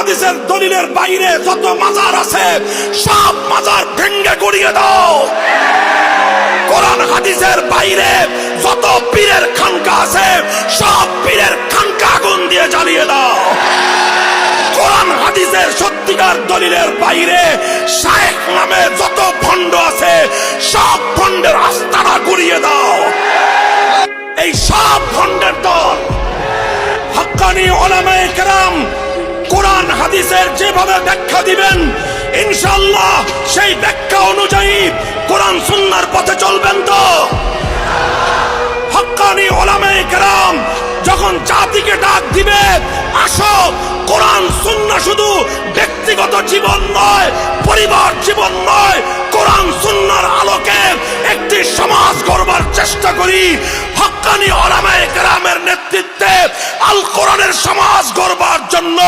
হাদিসের দলিলের বাইরে যত মাজার আছে সব মাজার ভেঙে গড়িয়ে দাও। কোরআন হাদিসের বাইরে যত পীরের খানকা আছে সব পীরের খানকা আগুন দিয়ে জ্বালিয়ে দাও। কোরআন হাদিসের সত্যিকার দলিলের বাইরে শায়েখ নামে যত ভণ্ড আছে সব ভণ্ডের আস্তানা গুড়িয়ে দাও। এই সব ভণ্ডের দল হাক্কানি উলামায়ে কেরাম কোরআন হাদিসের যেভাবে ব্যাখ্যা দিবেন ইনশাআল্লাহ সেই ব্যাখ্যা অনুযায়ী কোরআন সুন্নাহর পথে চলবেন তো? হাক্কানি উলামায়ে কেরাম যখন জাতিকে ডাক দিবে, আসো কোরআন সুন্নাহ শুধু ব্যক্তিগত জীবন নয়, পরিবার জীবন নয়, কোরআন সুন্নাহর আলোকে একটি সমাজ গড়বার চেষ্টা করি। হাক্কানি উলামায়ে কেরামের নেতৃত্বে আল কোরআনের সমাজ গড়বার জন্য